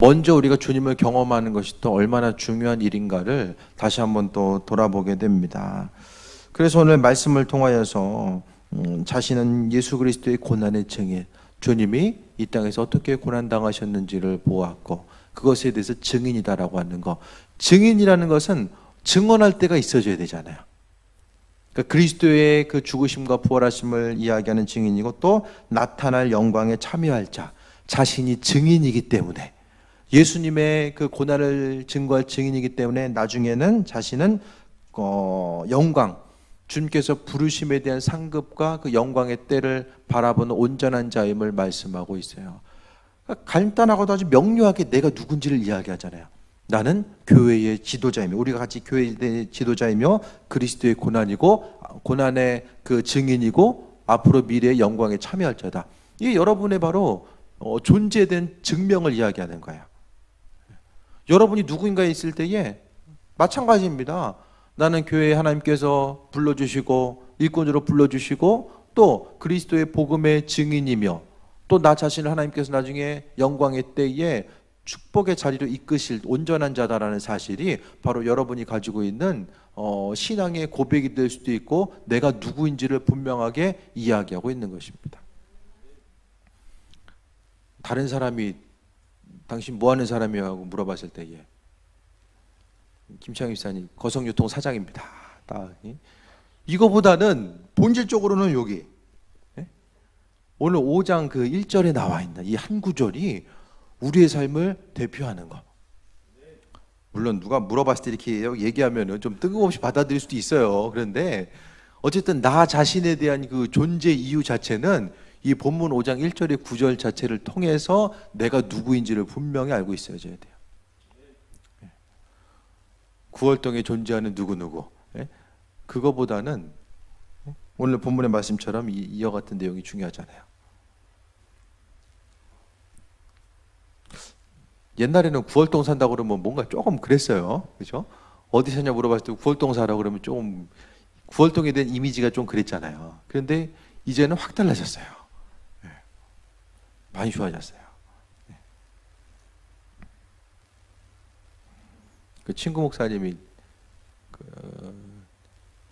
먼저 우리가 주님을 경험하는 것이 또 얼마나 중요한 일인가를 다시 한번 또 돌아보게 됩니다. 그래서 오늘 말씀을 통하여서 자신은 예수 그리스도의 고난의 증인, 주님이 이 땅에서 어떻게 고난당하셨는지를 보았고 그것에 대해서 증인이다라고 하는 거. 증인이라는 것은 증언할 때가 있어줘야 되잖아요. 그러니까 그리스도의 그 죽으심과 부활하심을 이야기하는 증인이고 또 나타날 영광에 참여할 자, 자신이 증인이기 때문에 예수님의 그 고난을 증거할 증인이기 때문에 나중에는 자신은 영광, 주님께서 부르심에 대한 상급과 그 영광의 때를 바라보는 온전한 자임을 말씀하고 있어요. 그러니까 간단하고도 아주 명료하게 내가 누군지를 이야기하잖아요. 나는 교회의 지도자이며, 우리가 같이 교회의 지도자이며 그리스도의 고난의 그 증인이고 앞으로 미래의 영광에 참여할 자다. 이게 여러분의 바로 존재에 대한 증명을 이야기하는 거예요. 여러분이 누군가에 있을 때에 마찬가지입니다. 나는 교회에 하나님께서 불러주시고 일꾼으로 불러주시고 또 그리스도의 복음의 증인이며 또 나 자신을 하나님께서 나중에 영광의 때에 축복의 자리로 이끄실 온전한 자다라는 사실이 바로 여러분이 가지고 있는 신앙의 고백이 될 수도 있고 내가 누구인지를 분명하게 이야기하고 있는 것입니다. 다른 사람이 당신 뭐 하는 사람이야 하고 물어봤을 때에 김창희 집사님 거성유통 사장입니다. 딱 이거보다는 본질적으로는 여기 오늘 5장 그 1절에 나와 있는 이 한 구절이 우리의 삶을 대표하는 거. 물론 누가 물어봤을 때 이렇게 얘기하면 좀 뜬금없이 받아들일 수도 있어요. 그런데 어쨌든 나 자신에 대한 그 존재 이유 자체는 이 본문 5장 1절의 9절 자체를 통해서 내가 누구인지를 분명히 알고 있어야 돼요. 구월동에 존재하는 누구누구. 그거보다는 오늘 본문의 말씀처럼 이와 같은 내용이 중요하잖아요. 옛날에는 구월동 산다고 그러면 뭔가 조금 그랬어요. 그렇죠? 어디 사냐 물어봤을 때 구월동 사라고 그러면 조금 구월동에 대한 이미지가 좀 그랬잖아요. 그런데 이제는 확 달라졌어요. 많이 좋아졌어요. 그 친구 목사님이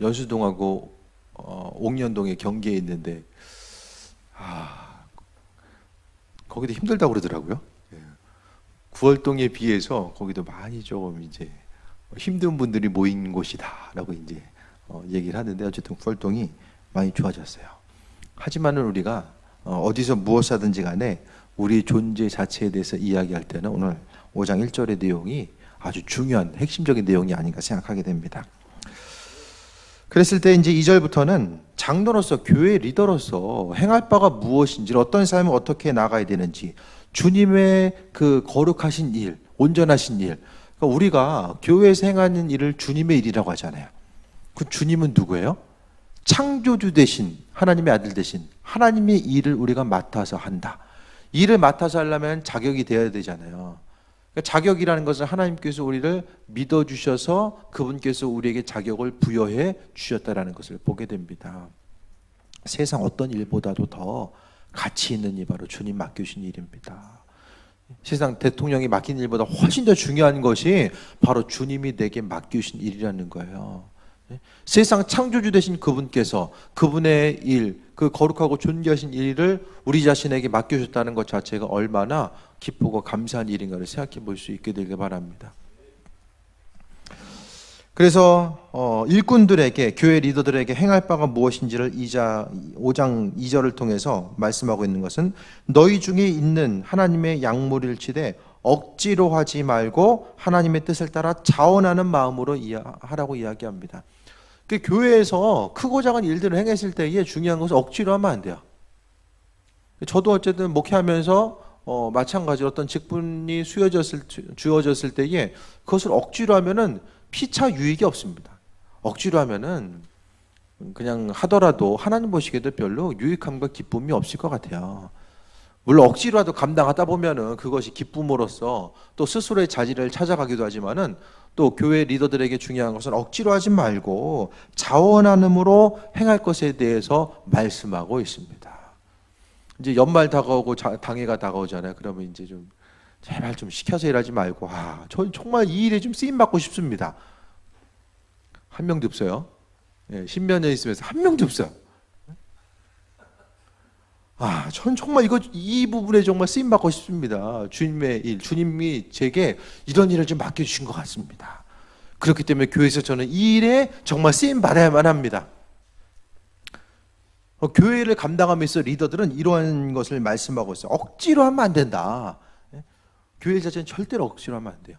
연수동하고 옥년동에 경계에 있는데 거기도 힘들다고 그러더라고요. 구월동에 비해서 거기도 많이 조금 이제 힘든 분들이 모인 곳이다라고 이제 얘기를 하는데 어쨌든 구월동이 많이 좋아졌어요. 하지만은 우리가 어디서 무엇 하든지 간에 우리 존재 자체에 대해서 이야기할 때는 오늘 5장 1절의 내용이 아주 중요한 핵심적인 내용이 아닌가 생각하게 됩니다. 그랬을 때 이제 2절부터는 장로로서 교회 리더로서 행할 바가 무엇인지 어떤 삶을 어떻게 나가야 되는지 주님의 그 거룩하신 일, 온전하신 일 그러니까 우리가 교회에서 행하는 일을 주님의 일이라고 하잖아요. 그 주님은 누구예요? 창조주 되신 하나님의 아들 되신 하나님의 일을 우리가 맡아서 한다. 일을 맡아서 하려면 자격이 되어야 되잖아요. 그러니까 자격이라는 것은 하나님께서 우리를 믿어주셔서 그분께서 우리에게 자격을 부여해 주셨다는 것을 보게 됩니다. 세상 어떤 일보다도 더 가치 있는 일 바로 주님 맡겨주신 일입니다. 세상 대통령이 맡긴 일보다 훨씬 더 중요한 것이 바로 주님이 내게 맡겨주신 일이라는 거예요. 세상 창조주 되신 그분께서 그분의 일, 그 거룩하고 존귀하신 일을 우리 자신에게 맡겨주셨다는 것 자체가 얼마나 기쁘고 감사한 일인가를 생각해 볼 수 있게 되길 바랍니다. 그래서 일꾼들에게 교회 리더들에게 행할 바가 무엇인지를 5장 2절을 통해서 말씀하고 있는 것은 너희 중에 있는 하나님의 양무리를 치되 억지로 하지 말고 하나님의 뜻을 따라 자원하는 마음으로 하라고 이야기합니다. 그 교회에서 크고 작은 일들을 행했을 때에 중요한 것은 억지로 하면 안 돼요. 저도 어쨌든 목회하면서 마찬가지로 어떤 직분이 주어졌을 때에 그것을 억지로 하면은 피차 유익이 없습니다. 억지로 하면은 그냥 하더라도 하나님 보시기에도 별로 유익함과 기쁨이 없을 것 같아요. 물론 억지로라도 감당하다 보면은 그것이 기쁨으로써 또 스스로의 자질을 찾아가기도 하지만은 또 교회 리더들에게 중요한 것은 억지로 하지 말고 자원함으로 행할 것에 대해서 말씀하고 있습니다. 이제 연말 다가오고 당해가 다가오잖아요. 그러면 이제 좀 제발 좀 시켜서 일하지 말고, 저 정말 이 일에 좀 쓰임 받고 싶습니다. 한 명도 없어요. 예, 십몇 년 있으면서 한 명도 없어요. 전 정말 이 부분에 정말 쓰임 받고 싶습니다. 주님의 일, 주님이 제게 이런 일을 좀 맡겨주신 것 같습니다. 그렇기 때문에 교회에서 저는 이 일에 정말 쓰임 받아야만 합니다. 교회를 감당하면서 리더들은 이러한 것을 말씀하고 있어요. 억지로 하면 안 된다. 교회 자체는 절대로 억지로 하면 안 돼요.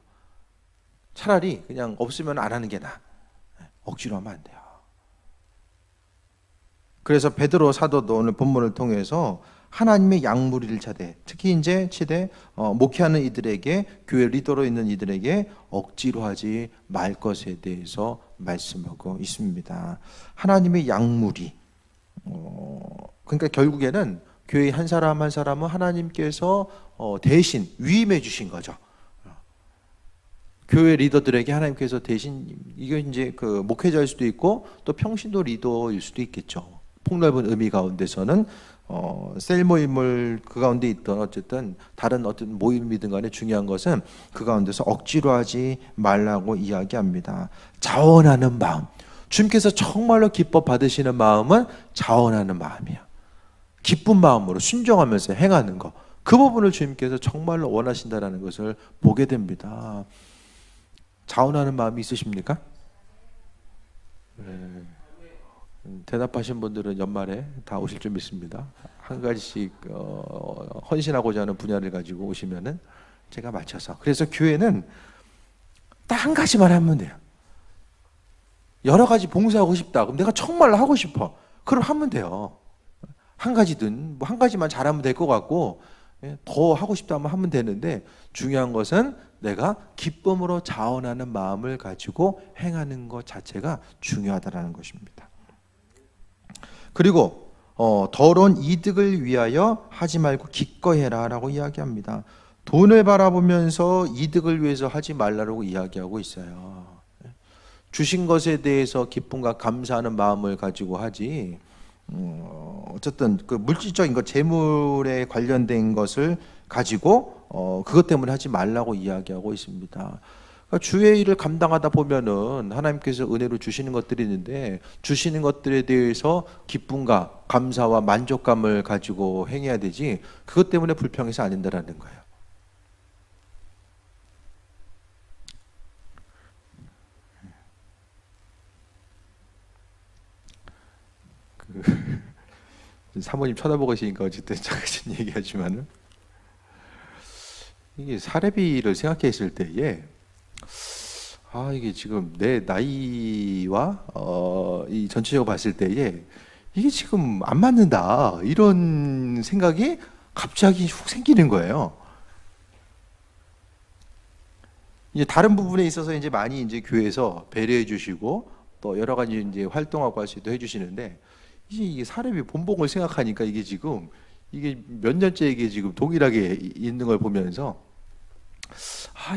차라리 그냥 없으면 안 하는 게 나아. 억지로 하면 안 돼요. 그래서 베드로 사도도 오늘 본문을 통해서 하나님의 양무리를 차대, 특히 이제 치대 목회하는 이들에게, 교회 리더로 있는 이들에게 억지로 하지 말 것에 대해서 말씀하고 있습니다. 하나님의 양무리. 그러니까 결국에는 교회 한 사람 한 사람은 하나님께서 대신 위임해 주신 거죠. 교회 리더들에게 하나님께서 대신, 이게 이제 그 목회자일 수도 있고 또 평신도 리더일 수도 있겠죠. 폭넓은 의미 가운데서는 셀 모임을 그 가운데 있던 어쨌든 다른 어떤 모임이든 간에 중요한 것은 그 가운데서 억지로 하지 말라고 이야기합니다. 자원하는 마음, 주님께서 정말로 기뻐 받으시는 마음은 자원하는 마음이에요. 기쁜 마음으로 순종하면서 행하는 것, 그 부분을 주님께서 정말로 원하신다는 것을 보게 됩니다. 자원하는 마음이 있으십니까? 네. 대답하신 분들은 연말에 다 오실 줄 믿습니다. 한 가지씩 헌신하고자 하는 분야를 가지고 오시면은 제가 맞춰서. 그래서 교회는 딱 한 가지만 하면 돼요. 여러 가지 봉사하고 싶다. 그럼 내가 정말로 하고 싶어. 그럼 하면 돼요. 한 가지든 뭐 한 가지만 잘하면 될 것 같고, 더 하고 싶다면 하면 되는데, 중요한 것은 내가 기쁨으로 자원하는 마음을 가지고 행하는 것 자체가 중요하다는 것입니다. 그리고 더러운 이득을 위하여 하지 말고 기꺼이 해라 라고 이야기합니다. 돈을 바라보면서 이득을 위해서 하지 말라고 이야기하고 있어요. 주신 것에 대해서 기쁨과 감사하는 마음을 가지고 하지, 어쨌든 그 물질적인 것, 재물에 관련된 것을 가지고 그것 때문에 하지 말라고 이야기하고 있습니다. 그러니까 주의 일을 감당하다 보면은 하나님께서 은혜로 주시는 것들이 있는데, 주시는 것들에 대해서 기쁨과 감사와 만족감을 가지고 행해야 되지, 그것 때문에 불평해서 안 된다는 거예요. 사모님 쳐다보고 계시니까 어쨌든 잠깐 얘기하지만은, 이게 사례비를 생각해 있을 때에 이게 지금 내 나이와 이 전체적으로 봤을 때에 이게 지금 안 맞는다, 이런 생각이 갑자기 훅 생기는 거예요. 이제 다른 부분에 있어서 이제 많이 이제 교회에서 배려해 주시고 또 여러 가지 이제 활동하고 할 수 있도록 해 주시는데, 이게 사례비 본봉을 생각하니까 이게 몇 년째 이게 지금 동일하게 있는 걸 보면서,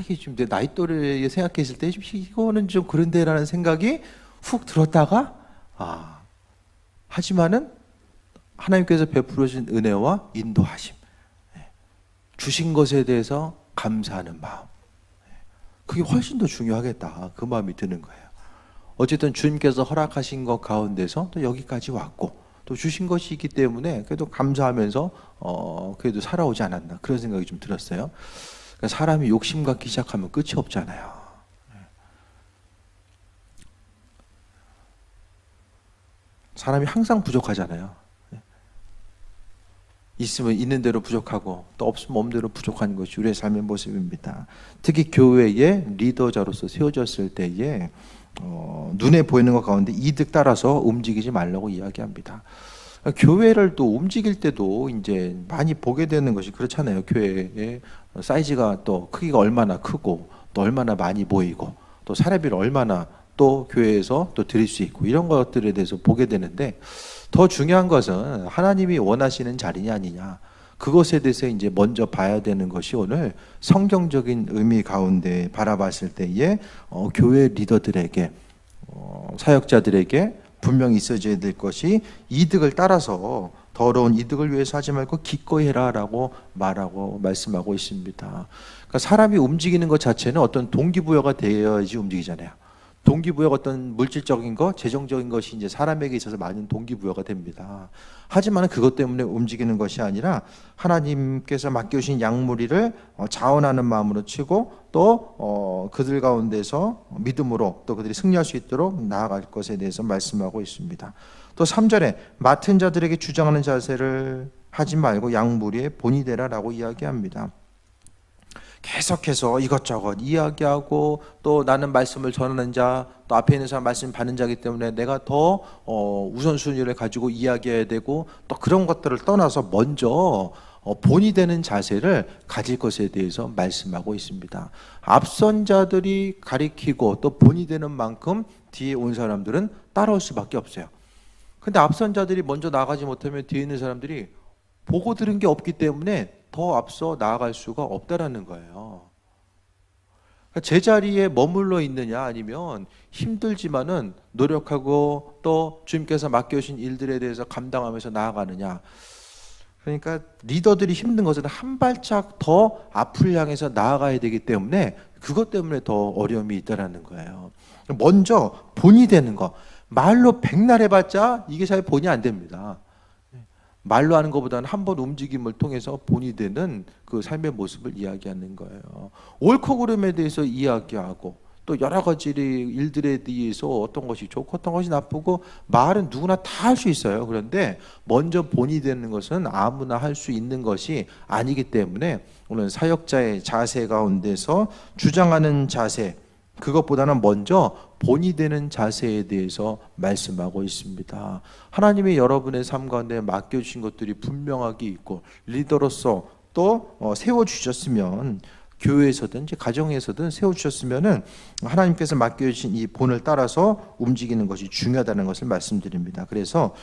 이게 지금 내 나이 또래에 생각했을 때 이거는 좀 그런데라는 생각이 훅 들었다가, 하지만은 하나님께서 베풀어 주신 은혜와 인도하심, 주신 것에 대해서 감사하는 마음, 그게 훨씬 더 중요하겠다, 그 마음이 드는 거예요. 어쨌든 주님께서 허락하신 것 가운데서 또 여기까지 왔고, 또 주신 것이 있기 때문에 그래도 감사하면서 그래도 살아오지 않았나, 그런 생각이 좀 들었어요. 그러니까 사람이 욕심 갖기 시작하면 끝이 없잖아요. 사람이 항상 부족하잖아요. 있으면 있는 대로 부족하고 또 없으면 없는 대로 부족한 것이 우리의 삶의 모습입니다. 특히 교회의 리더자로서 세워졌을 때에 눈에 보이는 것 가운데 이득 따라서 움직이지 말라고 이야기합니다. 교회를 또 움직일 때도 이제 많이 보게 되는 것이 그렇잖아요. 교회의 사이즈가 또 크기가 얼마나 크고 또 얼마나 많이 보이고 또 사례비를 얼마나 또 교회에서 또 드릴 수 있고, 이런 것들에 대해서 보게 되는데, 더 중요한 것은 하나님이 원하시는 자리냐 아니냐, 그것에 대해서 이제 먼저 봐야 되는 것이 오늘 성경적인 의미 가운데 바라봤을 때에 교회 리더들에게, 사역자들에게 분명히 있어져야 될 것이, 이득을 따라서 더러운 이득을 위해서 하지 말고 기꺼이 해라라고 말씀하고 있습니다. 그러니까 사람이 움직이는 것 자체는 어떤 동기부여가 되어야지 움직이잖아요. 동기부여가 어떤 물질적인 것, 재정적인 것이 이제 사람에게 있어서 많은 동기부여가 됩니다. 하지만 그것 때문에 움직이는 것이 아니라 하나님께서 맡겨주신 양무리를 자원하는 마음으로 치고 또 그들 가운데서 믿음으로 또 그들이 승리할 수 있도록 나아갈 것에 대해서 말씀하고 있습니다. 또 3절에 맡은 자들에게 주장하는 자세를 하지 말고 양무리의 본이 되라라고 이야기합니다. 계속해서 이것저것 이야기하고 또 나는 말씀을 전하는 자, 또 앞에 있는 사람 말씀 받는 자이기 때문에 내가 더 우선순위를 가지고 이야기해야 되고 또 그런 것들을 떠나서 먼저 본이 되는 자세를 가질 것에 대해서 말씀하고 있습니다. 앞선 자들이 가리키고 또 본이 되는 만큼 뒤에 온 사람들은 따라올 수밖에 없어요. 근데 앞선 자들이 먼저 나가지 못하면 뒤에 있는 사람들이 보고 들은 게 없기 때문에 더 앞서 나아갈 수가 없다라는 거예요. 제자리에 머물러 있느냐 아니면 힘들지만은 노력하고 또 주님께서 맡겨주신 일들에 대해서 감당하면서 나아가느냐. 그러니까 리더들이 힘든 것은 한 발짝 더 앞을 향해서 나아가야 되기 때문에 그것 때문에 더 어려움이 있다라는 거예요. 먼저 본이 되는 거. 말로 백날 해봤자 이게 잘 본이 안 됩니다. 말로 하는 것보다는 한번 움직임을 통해서 본이 되는 그 삶의 모습을 이야기하는 거예요. 옳고 그름에 대해서 이야기하고 또 여러 가지 일들에 대해서 어떤 것이 좋고 어떤 것이 나쁘고 말은 누구나 다 할 수 있어요. 그런데 먼저 본이 되는 것은 아무나 할 수 있는 것이 아니기 때문에 오늘 사역자의 자세 가운데서 주장하는 자세, 그것보다는 먼저 본이 되는 자세에 대해서 말씀하고 있습니다. 하나님이 여러분의 삶 가운데 맡겨주신 것들이 분명하게 있고 리더로서 또 세워주셨으면 교회에서든 가정에서든 세워주셨으면 하나님께서 맡겨주신 이 본을 따라서 움직이는 것이 중요하다는 것을 말씀드립니다. 그래서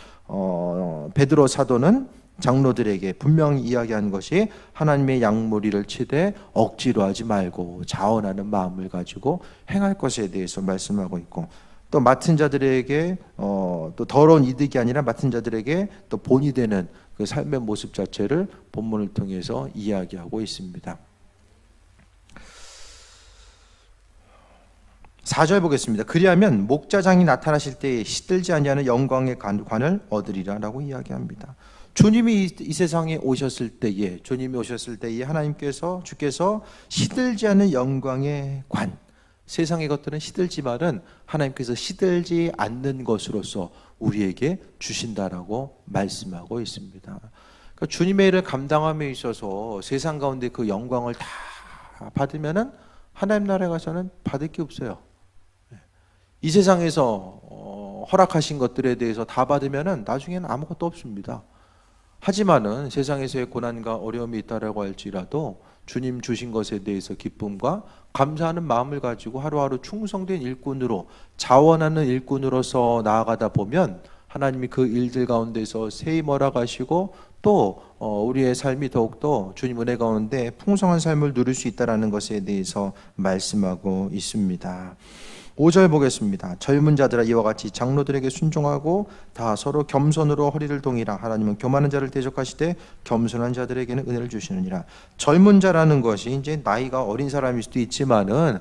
베드로 사도는 장로들에게 분명히 이야기한 것이 하나님의 양무리를 치되 억지로 하지 말고 자원하는 마음을 가지고 행할 것에 대해서 말씀하고 있고 또 맡은 자들에게 또 더러운 이득이 아니라 맡은 자들에게 또 본이 되는 그 삶의 모습 자체를 본문을 통해서 이야기하고 있습니다. 4절 보겠습니다. 그리하면 목자장이 나타나실 때에 시들지 아니하는 영광의 관을 얻으리라라고 이야기합니다. 주님이 이 세상에 오셨을 때에 주께서 시들지 않는 영광의 관, 세상의 것들은 시들지만은 하나님께서 시들지 않는 것으로서 우리에게 주신다라고 말씀하고 있습니다. 그러니까 주님의 일을 감당함에 있어서 세상 가운데 그 영광을 다 받으면은 하나님 나라에 가서는 받을 게 없어요. 이 세상에서 허락하신 것들에 대해서 다 받으면은 나중에는 아무것도 없습니다. 하지만은 세상에서의 고난과 어려움이 있다라고 할지라도 주님 주신 것에 대해서 기쁨과 감사하는 마음을 가지고 하루하루 충성된 일꾼으로 자원하는 일꾼으로서 나아가다 보면 하나님이 그 일들 가운데서 세임 허락하시고 또 우리의 삶이 더욱더 주님 은혜 가운데 풍성한 삶을 누릴 수 있다는 것에 대해서 말씀하고 있습니다. 5절 보겠습니다. 젊은 자들아 이와 같이 장로들에게 순종하고 다 서로 겸손으로 허리를 동이라. 하나님은 교만한 자를 대적하시되 겸손한 자들에게는 은혜를 주시느니라. 젊은 자라는 것이 이제 나이가 어린 사람일 수도 있지만은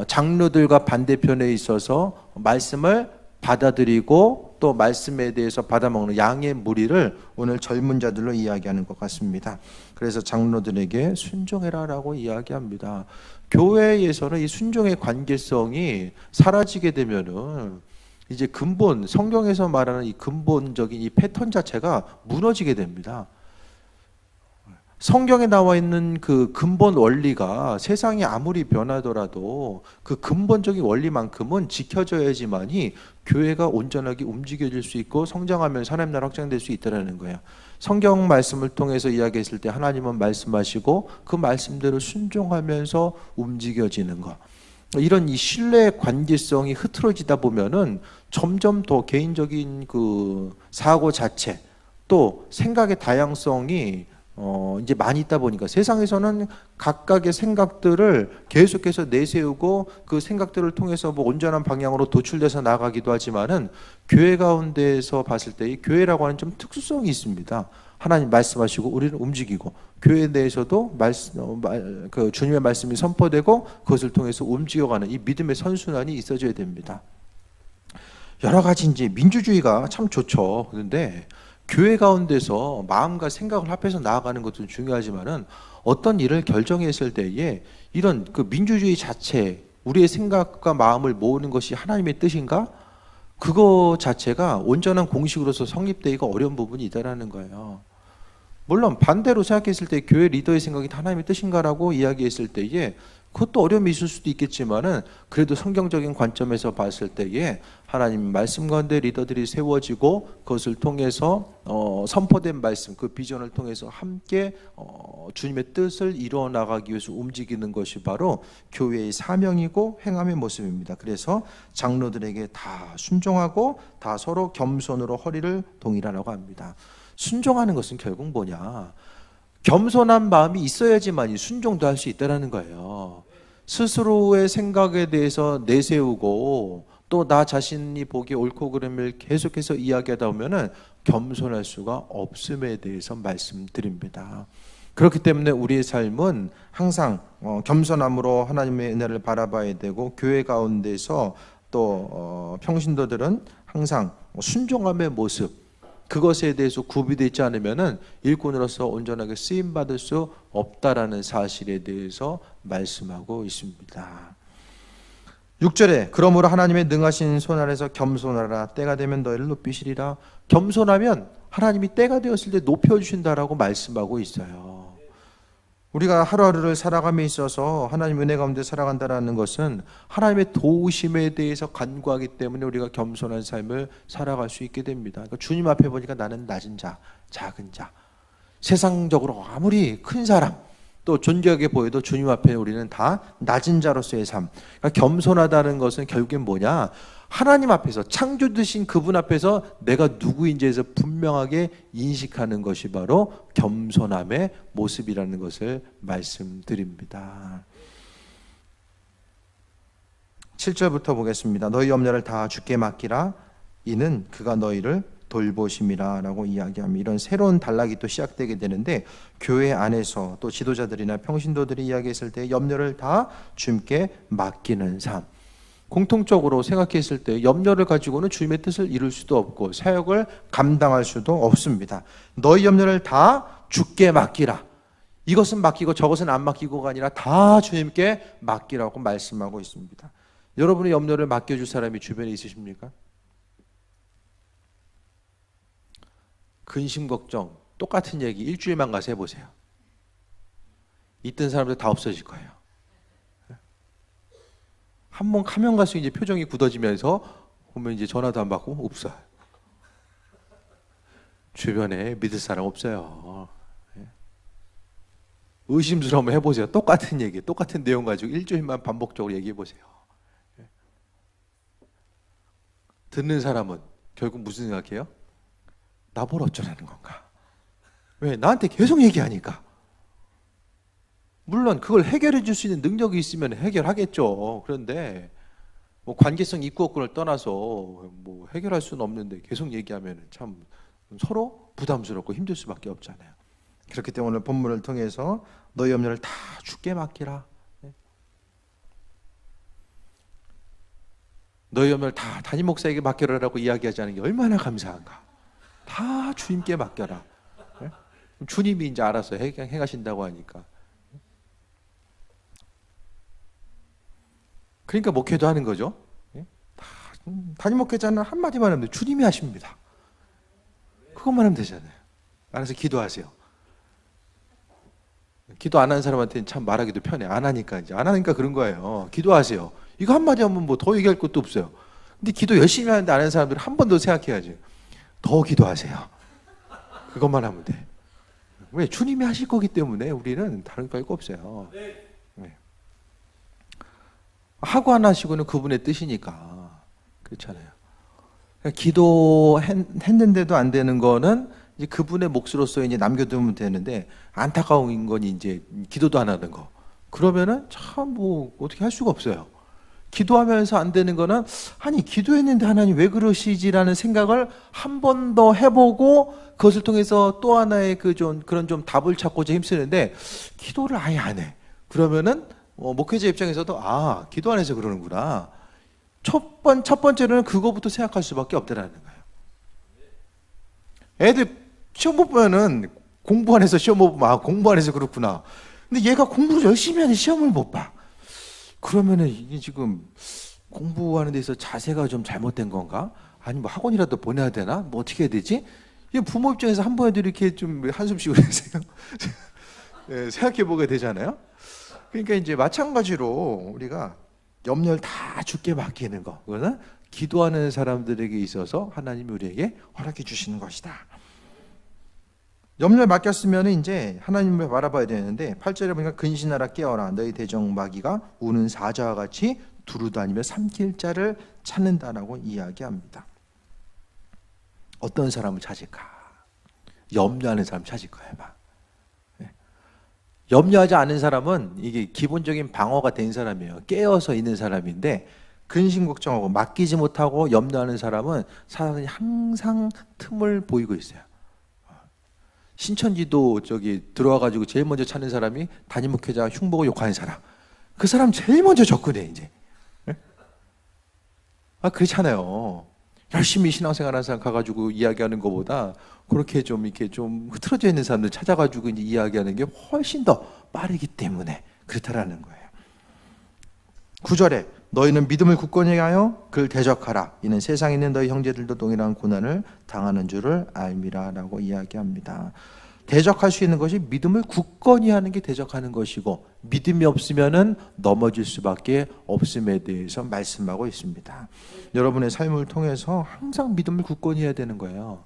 장로들과 반대편에 있어서 말씀을 받아들이고 또 말씀에 대해서 받아먹는 양의 무리를 오늘 젊은 자들로 이야기하는 것 같습니다. 그래서 장로들에게 순종해라라고 이야기합니다. 교회에서는 이 순종의 관계성이 사라지게 되면은 이제 근본, 성경에서 말하는 이 근본적인 이 패턴 자체가 무너지게 됩니다. 성경에 나와 있는 그 근본 원리가 세상이 아무리 변하더라도 그 근본적인 원리만큼은 지켜져야지만이 교회가 온전하게 움직여질 수 있고 성장하면서 하나님 나라 확장될 수 있다는 거예요. 성경 말씀을 통해서 이야기했을 때 하나님은 말씀하시고 그 말씀대로 순종하면서 움직여지는 것. 이런 이 신뢰 관계성이 흐트러지다 보면은 점점 더 개인적인 그 사고 자체 또 생각의 다양성이 이제 많이 있다 보니까 세상에서는 각각의 생각들을 계속해서 내세우고 그 생각들을 통해서 뭐 온전한 방향으로 도출돼서 나가기도 하지만은 교회 가운데에서 봤을 때 이 교회라고 하는 좀 특수성이 있습니다. 하나님 말씀하시고 우리는 움직이고 교회 내에서도 그 주님의 말씀이 선포되고 그것을 통해서 움직여가는 이 믿음의 선순환이 있어져야 됩니다. 여러 가지 이제 민주주의가 참 좋죠. 그런데 교회 가운데서 마음과 생각을 합해서 나아가는 것도 중요하지만은 어떤 일을 결정했을 때에 이런 그 민주주의 자체, 우리의 생각과 마음을 모으는 것이 하나님의 뜻인가? 그거 자체가 온전한 공식으로서 성립되기가 어려운 부분이 있다라는 거예요. 물론 반대로 생각했을 때 교회 리더의 생각이 하나님의 뜻인가라고 이야기했을 때에 그것도 어려움이 있을 수도 있겠지만은 그래도 성경적인 관점에서 봤을 때에 하나님 말씀 가운데 리더들이 세워지고 그것을 통해서 선포된 말씀, 그 비전을 통해서 함께 주님의 뜻을 이루어 나가기 위해서 움직이는 것이 바로 교회의 사명이고 행함의 모습입니다. 그래서 장로들에게 다 순종하고 다 서로 겸손으로 허리를 동일하라고 합니다. 순종하는 것은 결국 뭐냐? 겸손한 마음이 있어야지만 순종도 할 수 있다는 거예요. 스스로의 생각에 대해서 내세우고 또 나 자신이 보기에 옳고 그름을 계속해서 이야기하다 보면은 겸손할 수가 없음에 대해서 말씀드립니다. 그렇기 때문에 우리의 삶은 항상 겸손함으로 하나님의 은혜를 바라봐야 되고 교회 가운데서 또 평신도들은 항상 순종함의 모습, 그것에 대해서 구비되어 있지 않으면은 일꾼으로서 온전하게 쓰임 받을 수 없다라는 사실에 대해서 말씀하고 있습니다. 6절에 그러므로 하나님의 능하신 손 아래서 겸손하라. 때가 되면 너희를 높이시리라. 겸손하면 하나님이 때가 되었을 때 높여주신다라고 말씀하고 있어요. 우리가 하루하루를 살아감에 있어서 하나님 은혜 가운데 살아간다는 것은 하나님의 도우심에 대해서 간구하기 때문에 우리가 겸손한 삶을 살아갈 수 있게 됩니다. 그러니까 주님 앞에 보니까 나는 낮은 자, 작은 자, 세상적으로 아무리 큰 사람 또 존귀하게 보여도 주님 앞에 우리는 다 낮은 자로서의 삶. 그러니까 겸손하다는 것은 결국엔 뭐냐? 하나님 앞에서 창조주신 그분 앞에서 내가 누구인지에서 분명하게 인식하는 것이 바로 겸손함의 모습이라는 것을 말씀드립니다. 7절부터 보겠습니다. 너희 염려를 다 주께 맡기라. 이는 그가 너희를 돌보심이라 라고 이야기합니다. 이런 새로운 단락이 또 시작되게 되는데 교회 안에서 또 지도자들이나 평신도들이 이야기했을 때 염려를 다 주님께 맡기는 삶. 공통적으로 생각했을 때 염려를 가지고는 주님의 뜻을 이룰 수도 없고 사역을 감당할 수도 없습니다. 너희 염려를 다 주께 맡기라. 이것은 맡기고 저것은 안 맡기고가 아니라 다 주님께 맡기라고 말씀하고 있습니다. 여러분의 염려를 맡겨줄 사람이 주변에 있으십니까? 근심 걱정 똑같은 얘기 일주일만 가서 해보세요. 있던 사람들 다 없어질 거예요. 한 번 가면 갈수록 이제 표정이 굳어지면서 보면 이제 전화도 안 받고 없어요. 주변에 믿을 사람 없어요. 의심스러우면 해보세요. 똑같은 얘기, 똑같은 내용 가지고 일주일만 반복적으로 얘기해 보세요. 듣는 사람은 결국 무슨 생각해요? 나뭘 어쩌라는 건가? 왜? 나한테 계속 얘기하니까. 물론 그걸 해결해 줄 수 있는 능력이 있으면 해결하겠죠. 그런데 뭐 관계성 있고 없고를 떠나서 뭐 해결할 수는 없는데 계속 얘기하면 참 서로 부담스럽고 힘들 수밖에 없잖아요. 그렇기 때문에 오늘 본문을 통해서 너희 염려를 다 주께 맡기라. 너희 염려를 다 담임 목사에게 맡겨라라고 이야기하지 않은 게 얼마나 감사한가. 다 주님께 맡겨라. 주님이 이제 알아서 행하신다고 하니까. 그러니까 목회도 하는 거죠. 담임 목회자는 한마디만 하면 주님이 하십니다. 그것만 하면 되잖아요. 알아서 기도하세요. 기도 안 하는 사람한테는 참 말하기도 편해. 안 하니까 이제 안 하니까 그런 거예요. 기도하세요. 이거 한마디 하면 뭐 더 얘기할 것도 없어요. 근데 기도 열심히 하는데 안 하는 사람들은 한 번 더 생각해야지. 더 기도하세요. 그것만 하면 돼. 왜? 주님이 하실 거기 때문에 우리는 다른 거 없어요. 네. 하고 안 하시고는 그분의 뜻이니까. 그렇잖아요. 기도했는데도 안 되는 거는 이제 그분의 몫으로서 이제 남겨두면 되는데, 안타까운 건 이제 기도도 안 하는 거. 그러면은 참 뭐 어떻게 할 수가 없어요. 기도하면서 안 되는 거는, 아니 기도했는데 하나님 왜 그러시지라는 생각을 한 번 더 해보고 그것을 통해서 또 하나의 그런 좀 답을 찾고자 힘쓰는데, 기도를 아예 안 해. 그러면은 목회자 입장에서도 기도 안 해서 그러는구나. 첫 번째로는 그거부터 생각할 수밖에 없다라는 거예요. 애들 시험 못 보면은 공부 안 해서 시험 못 보면 공부 안 해서 그렇구나. 근데 얘가 공부를 열심히 하는데 시험을 못 봐. 그러면은 이게 지금 공부하는 데 있어서 자세가 좀 잘못된 건가? 아니 뭐 학원이라도 보내야 되나? 뭐 어떻게 해야 되지? 이 부모 입장에서 한 번에도 이렇게 좀 한숨 쉬고 네, 생각해 보게 되잖아요. 그러니까 이제 마찬가지로 우리가 염려를 다 주께 맡기는 거, 그거는 기도하는 사람들에게 있어서 하나님이 우리에게 허락해 주시는 것이다. 염려를 맡겼으면 이제 하나님을 바라봐야 되는데, 8절에 보니까 근신하라 깨어라 너희 대적 마귀가 우는 사자와 같이 두루다니며 삼킬 자를 찾는다라고 이야기합니다. 어떤 사람을 찾을까? 염려하는 사람 찾을 거예요. 염려하지 않은 사람은 이게 기본적인 방어가 된 사람이에요. 깨어서 있는 사람인데, 근심 걱정하고 맡기지 못하고 염려하는 사람은 사람이 항상 틈을 보이고 있어요. 신천지도 들어와가지고 제일 먼저 찾는 사람이 담임 목회자 흉보고 욕하는 사람. 그 사람 제일 먼저 접근해 이제. 그렇잖아요. 열심히 신앙생활하는 사람 가가지고 이야기하는 것보다 그렇게 이렇게 좀 흐트러져 있는 사람들 찾아가지고 이제 이야기하는 게 훨씬 더 빠르기 때문에 그렇다라는 거예요. 9절에 너희는 믿음을 굳건히 하여 그를 대적하라. 이는 세상에 있는 너희 형제들도 동일한 고난을 당하는 줄을 알미라라고 이야기합니다. 대적할 수 있는 것이 믿음을 굳건히 하는 게 대적하는 것이고, 믿음이 없으면은 넘어질 수밖에 없음에 대해서 말씀하고 있습니다. 여러분의 삶을 통해서 항상 믿음을 굳건히 해야 되는 거예요.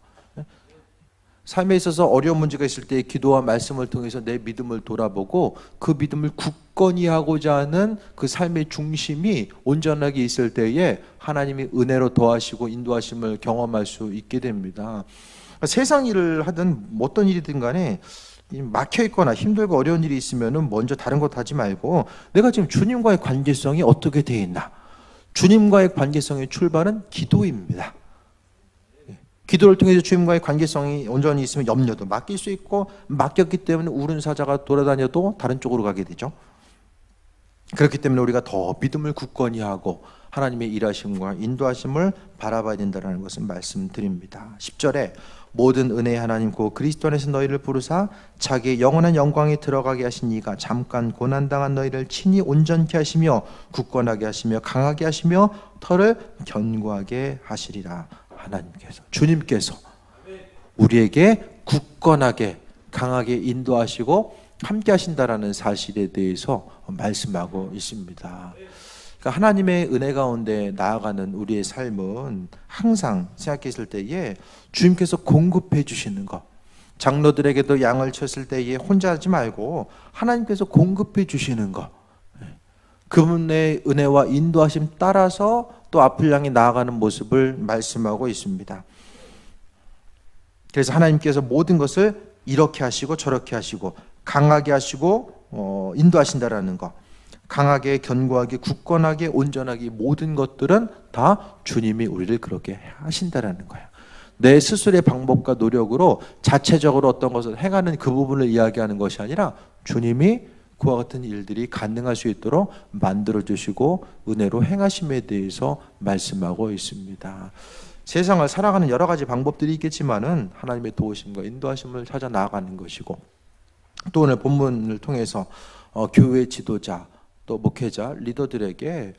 삶에 있어서 어려운 문제가 있을 때 기도와 말씀을 통해서 내 믿음을 돌아보고 그 믿음을 굳건히 하고자 하는 그 삶의 중심이 온전하게 있을 때에 하나님이 은혜로 도와시고 인도하심을 경험할 수 있게 됩니다. 세상 일을 하든 어떤 일이든 간에 막혀있거나 힘들고 어려운 일이 있으면 먼저 다른 것 하지 말고, 내가 지금 주님과의 관계성이 어떻게 되어 있나. 주님과의 관계성의 출발은 기도입니다. 기도를 통해서 주님과의 관계성이 온전히 있으면 염려도 맡길 수 있고, 맡겼기 때문에 우는 사자가 돌아다녀도 다른 쪽으로 가게 되죠. 그렇기 때문에 우리가 더 믿음을 굳건히 하고 하나님의 일하심과 인도하심을 바라봐야 된다는 것을 말씀드립니다. 10절에 모든 은혜의 하나님 곧 그리스도 안에서 너희를 부르사 자기의 영원한 영광에 들어가게 하신 이가 잠깐 고난당한 너희를 친히 온전케 하시며 굳건하게 하시며 강하게 하시며 터를 견고하게 하시리라. 하나님께서, 주님께서 우리에게 굳건하게 강하게 인도하시고 함께 하신다라는 사실에 대해서 말씀하고 있습니다. 그러니까 하나님의 은혜 가운데 나아가는 우리의 삶은 항상 생각했을 때에 주님께서 공급해 주시는 것, 장로들에게도 양을 쳤을 때에 혼자 하지 말고 하나님께서 공급해 주시는 것, 그분의 은혜와 인도하심 따라서 또 앞을 향해 나아가는 모습을 말씀하고 있습니다. 그래서 하나님께서 모든 것을 이렇게 하시고 저렇게 하시고 강하게 하시고 인도하신다라는 것, 강하게 견고하게 굳건하게 온전하게 모든 것들은 다 주님이 우리를 그렇게 하신다라는 거예요. 내 스스로의 방법과 노력으로 자체적으로 어떤 것을 행하는 그 부분을 이야기하는 것이 아니라 주님이 그와 같은 일들이 가능할 수 있도록 만들어주시고 은혜로 행하심에 대해서 말씀하고 있습니다. 세상을 살아가는 여러 가지 방법들이 있겠지만은 하나님의 도우심과 인도하심을 찾아 나아가는 것이고, 또 오늘 본문을 통해서 교회 지도자 또 목회자 리더들에게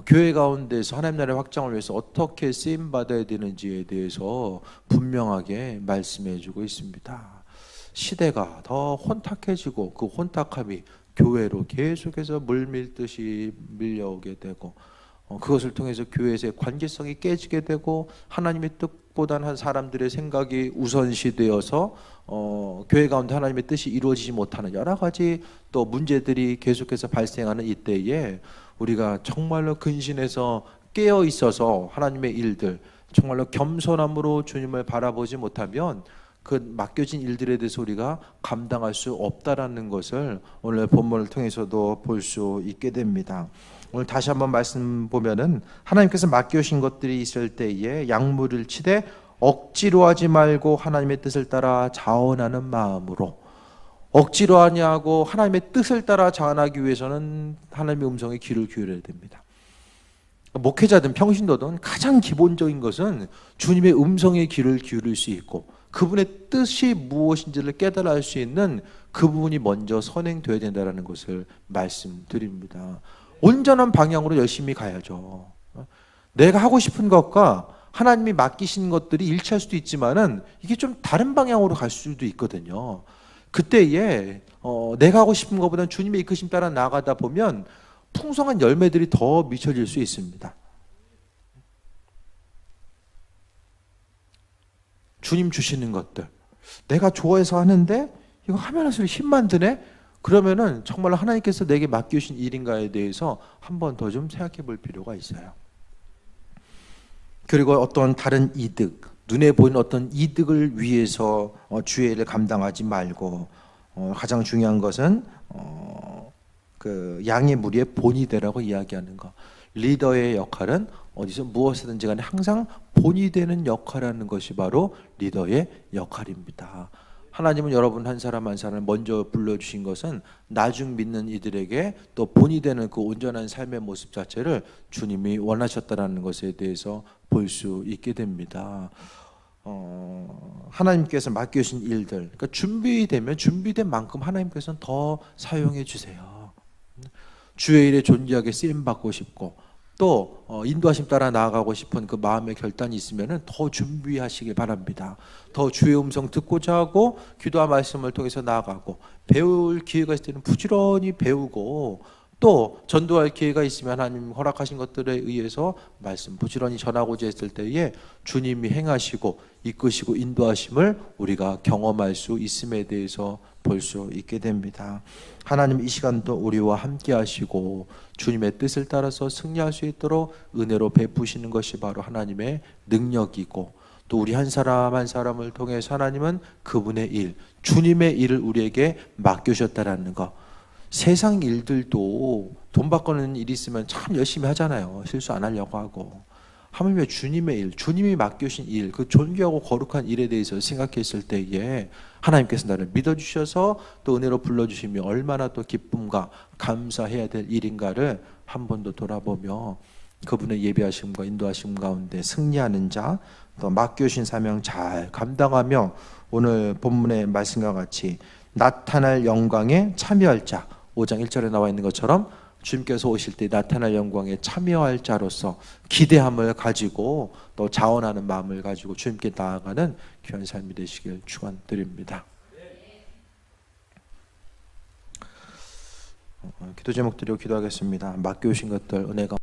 교회 가운데서 하나님 나라의 확장을 위해서 어떻게 쓰임 받아야 되는지에 대해서 분명하게 말씀해 주고 있습니다. 시대가 더 혼탁해지고 그 혼탁함이 교회로 계속해서 물밀듯이 밀려오게 되고, 그것을 통해서 교회에서의 관계성이 깨지게 되고 하나님의 뜻보다는 한 사람들의 생각이 우선시되어서 교회 가운데 하나님의 뜻이 이루어지지 못하는 여러 가지 또 문제들이 계속해서 발생하는 이때에 우리가 정말로 근신해서 깨어 있어서 하나님의 일들, 정말로 겸손함으로 주님을 바라보지 못하면 그 맡겨진 일들에 대해서 우리가 감당할 수 없다라는 것을 오늘 본문을 통해서도 볼 수 있게 됩니다. 오늘 다시 한번 말씀 보면은 하나님께서 맡겨주신 것들이 있을 때에 약물을 치되 억지로 하지 말고 하나님의 뜻을 따라 자원하는 마음으로, 억지로 하냐고 하나님의 뜻을 따라 자원하기 위해서는 하나님의 음성에 귀를 기울여야 됩니다. 목회자든 평신도든 가장 기본적인 것은 주님의 음성에 귀를 기울일 수 있고 그분의 뜻이 무엇인지를 깨달아 알 수 있는 그 부분이 먼저 선행되어야 된다는 것을 말씀드립니다. 온전한 방향으로 열심히 가야죠. 내가 하고 싶은 것과 하나님이 맡기신 것들이 일치할 수도 있지만은 이게 좀 다른 방향으로 갈 수도 있거든요. 그때에 내가 하고 싶은 것보다는 주님의 이끄심 따라 나가다 보면 풍성한 열매들이 더 미쳐질 수 있습니다. 주님 주시는 것들 내가 좋아해서 하는데 이거 하면 할수록 힘만 드네? 그러면은 정말 하나님께서 내게 맡겨주신 일인가에 대해서 한 번 더 좀 생각해 볼 필요가 있어요. 그리고 어떤 다른 이득, 눈에 보이는 어떤 이득을 위해서 주의 일을 감당하지 말고 가장 중요한 것은 그 양의 무리의 본이 되라고 이야기하는 것. 리더의 역할은 어디서 무엇이든지 간에 항상 본이 되는 역할이라는 것이 바로 리더의 역할입니다. 하나님은 여러분 한 사람 한 사람을 먼저 불러주신 것은 나중 믿는 이들에게 또 본이 되는 그 온전한 삶의 모습 자체를 주님이 원하셨다는 것에 대해서 볼 수 있게 됩니다. 하나님께서 맡겨주신 일들, 그러니까 준비되면 준비된 만큼 하나님께서는 더 사용해 주세요. 주의 일에 존귀하게 쓰임 받고 싶고 또 인도하심 따라 나아가고 싶은 그 마음의 결단이 있으면 더 준비하시길 바랍니다. 더 주의 음성 듣고자 하고 기도와 말씀을 통해서 나아가고 배울 기회가 있을 때는 부지런히 배우고 또 전도할 기회가 있으면 하나님 허락하신 것들에 의해서 말씀 부지런히 전하고자 했을 때에 주님이 행하시고 이끄시고 인도하심을 우리가 경험할 수 있음에 대해서 볼 수 있게 됩니다. 하나님 이 시간도 우리와 함께 하시고 주님의 뜻을 따라서 승리할 수 있도록 은혜로 베푸시는 것이 바로 하나님의 능력이고 또 우리 한 사람 한 사람을 통해서 하나님은 그분의 일, 주님의 일을 우리에게 맡겨주셨다는 것. 세상 일들도 돈 바꾸는 일이 있으면 참 열심히 하잖아요. 실수 안 하려고 하고. 하물며 주님의 일, 주님이 맡겨주신 일, 그 존귀하고 거룩한 일에 대해서 생각했을 때에 하나님께서 나를 믿어주셔서 또 은혜로 불러주시며 얼마나 또 기쁨과 감사해야 될 일인가를 한 번 더 돌아보며 그분의 예비하심과 인도하심 가운데 승리하는 자, 또 맡겨주신 사명 잘 감당하며 오늘 본문의 말씀과 같이 나타날 영광에 참여할 자, 5장 1절에 나와 있는 것처럼 주님께서 오실 때 나타날 영광에 참여할 자로서 기대함을 가지고 또 자원하는 마음을 가지고 주님께 나아가는 귀한 삶이 되시길 축원드립니다. 기도 제목 드리고 기도하겠습니다. 맡겨오신 것들 은혜가